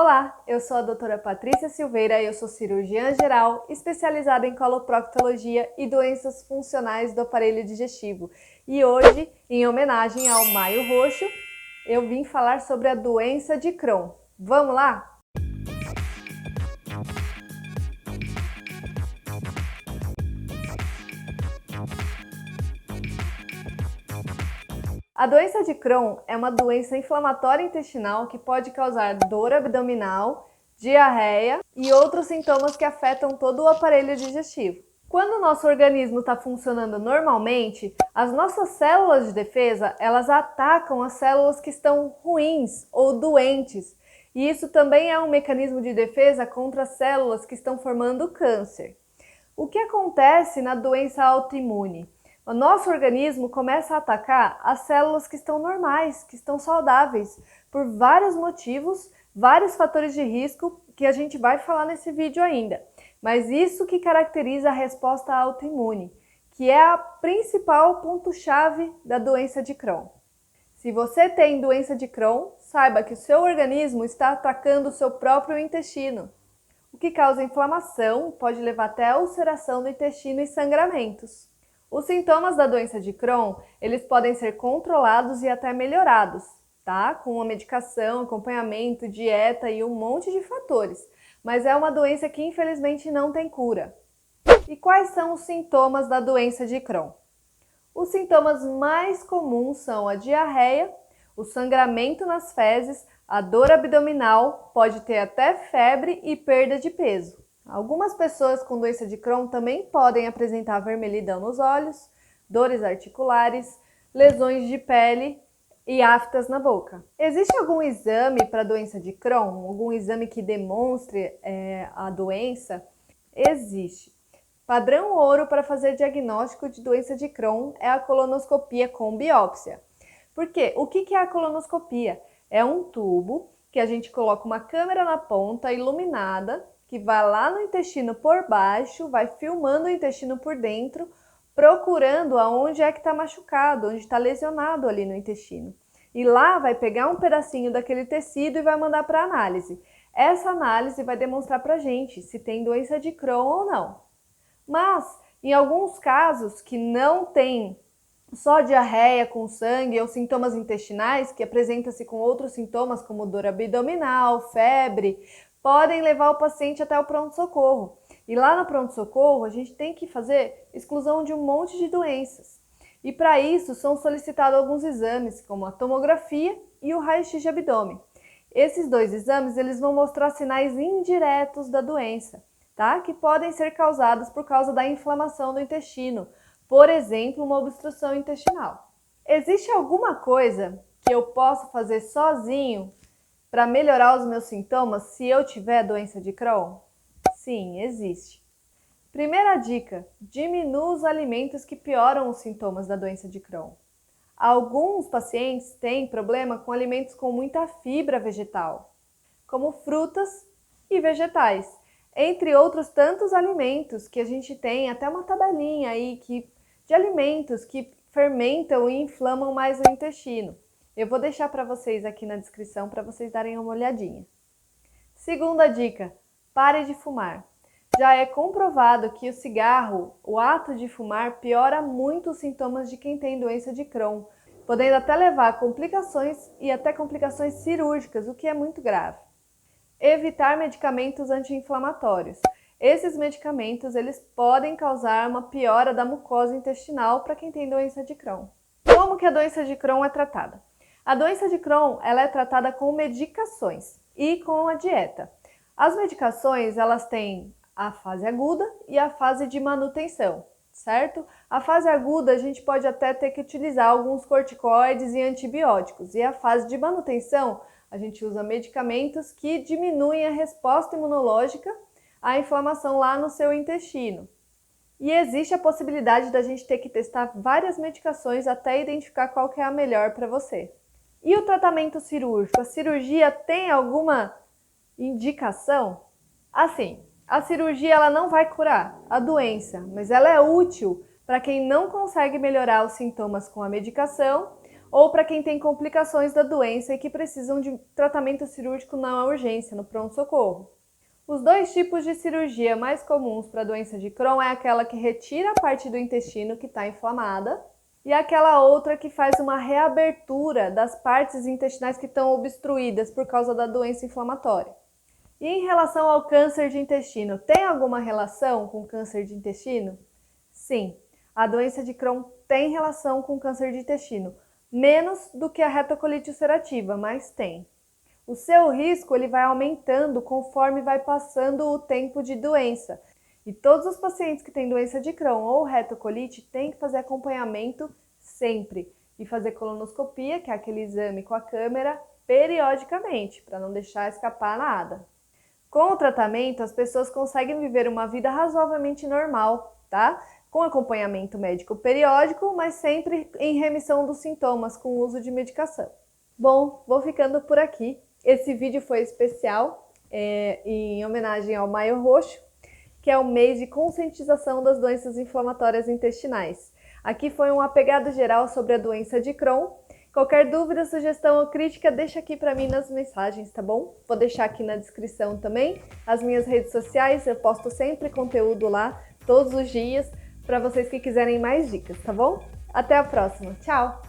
Olá, eu sou a doutora Patrícia Silveira e eu sou cirurgiã geral, especializada em coloproctologia e doenças funcionais do aparelho digestivo. E hoje, em homenagem ao Maio Roxo, eu vim falar sobre a doença de Crohn. Vamos lá? A doença de Crohn é uma doença inflamatória intestinal que pode causar dor abdominal, diarreia e outros sintomas que afetam todo o aparelho digestivo. Quando o nosso organismo está funcionando normalmente, as nossas células de defesa, elas atacam as células que estão ruins ou doentes. E isso também é um mecanismo de defesa contra as células que estão formando câncer. O que acontece na doença autoimune? O nosso organismo começa a atacar as células que estão normais, que estão saudáveis, por vários motivos, vários fatores de risco que a gente vai falar nesse vídeo ainda. Mas isso que caracteriza a resposta autoimune, que é a principal ponto-chave da doença de Crohn. Se você tem doença de Crohn, saiba que o seu organismo está atacando o seu próprio intestino, o que causa inflamação, pode levar até a ulceração do intestino e sangramentos. Os sintomas da doença de Crohn, eles podem ser controlados e até melhorados, tá? Com uma medicação, acompanhamento, dieta e um monte de fatores. Mas é uma doença que infelizmente não tem cura. E quais são os sintomas da doença de Crohn? Os sintomas mais comuns são a diarreia, o sangramento nas fezes, a dor abdominal, pode ter até febre e perda de peso. Algumas pessoas com doença de Crohn também podem apresentar vermelhidão nos olhos, dores articulares, lesões de pele e aftas na boca. Existe algum exame para a doença de Crohn? Algum exame que demonstre a doença? Existe. Padrão ouro para fazer diagnóstico de doença de Crohn é a colonoscopia com biópsia. Por quê? O que é a colonoscopia? É um tubo que a gente coloca uma câmera na ponta iluminada, que vai lá no intestino por baixo, vai filmando o intestino por dentro, procurando aonde é que está machucado, onde está lesionado ali no intestino. E lá vai pegar um pedacinho daquele tecido e vai mandar para análise. Essa análise vai demonstrar para a gente se tem doença de Crohn ou não. Mas, em alguns casos que não tem só diarreia com sangue ou sintomas intestinais, que apresenta-se com outros sintomas como dor abdominal, febre, podem levar o paciente até o pronto-socorro. E lá no pronto-socorro a gente tem que fazer exclusão de um monte de doenças. E para isso são solicitados alguns exames, como a tomografia e o raio-x de abdômen. Esses dois exames eles vão mostrar sinais indiretos da doença, tá? Que podem ser causados por causa da inflamação do intestino, por exemplo, uma obstrução intestinal. Existe alguma coisa que eu possa fazer sozinho para melhorar os meus sintomas se eu tiver doença de Crohn? Sim, existe. Primeira dica: diminua os alimentos que pioram os sintomas da doença de Crohn. Alguns pacientes têm problema com alimentos com muita fibra vegetal, como frutas e vegetais, entre outros tantos alimentos que a gente tem, até uma tabelinha aí de alimentos que fermentam e inflamam mais o intestino. Eu vou deixar para vocês aqui na descrição para vocês darem uma olhadinha. Segunda dica: pare de fumar. Já é comprovado que o cigarro, o ato de fumar, piora muito os sintomas de quem tem doença de Crohn, podendo até levar a complicações e até complicações cirúrgicas, o que é muito grave. Evitar medicamentos anti-inflamatórios. Esses medicamentos eles podem causar uma piora da mucosa intestinal para quem tem doença de Crohn. Como que a doença de Crohn é tratada? A doença de Crohn ela é tratada com medicações e com a dieta. As medicações elas têm a fase aguda e a fase de manutenção, certo? A fase aguda a gente pode até ter que utilizar alguns corticoides e antibióticos, e a fase de manutenção a gente usa medicamentos que diminuem a resposta imunológica à inflamação lá no seu intestino. E existe a possibilidade da gente ter que testar várias medicações até identificar qual que é a melhor para você. E o tratamento cirúrgico? A cirurgia tem alguma indicação? Assim, a cirurgia ela não vai curar a doença, mas ela é útil para quem não consegue melhorar os sintomas com a medicação ou para quem tem complicações da doença e que precisam de tratamento cirúrgico na urgência, no pronto-socorro. Os dois tipos de cirurgia mais comuns para a doença de Crohn é aquela que retira a parte do intestino que está inflamada e aquela outra que faz uma reabertura das partes intestinais que estão obstruídas por causa da doença inflamatória. E em relação ao câncer de intestino, tem alguma relação com câncer de intestino? Sim, a doença de Crohn tem relação com câncer de intestino, menos do que a retocolite ulcerativa, mas tem. O seu risco ele vai aumentando conforme vai passando o tempo de doença. E todos os pacientes que têm doença de Crohn ou retocolite têm que fazer acompanhamento sempre e fazer colonoscopia, que é aquele exame com a câmera, periodicamente, para não deixar escapar nada. Com o tratamento, as pessoas conseguem viver uma vida razoavelmente normal, tá? Com acompanhamento médico periódico, mas sempre em remissão dos sintomas com o uso de medicação. Bom, vou ficando por aqui. Esse vídeo foi especial em homenagem ao Maio Roxo, que é o mês de conscientização das doenças inflamatórias intestinais. Aqui foi um apegado geral sobre a doença de Crohn. Qualquer dúvida, sugestão ou crítica, deixa aqui para mim nas mensagens, tá bom? Vou deixar aqui na descrição também as minhas redes sociais, eu posto sempre conteúdo lá, todos os dias, para vocês que quiserem mais dicas, tá bom? Até a próxima, tchau!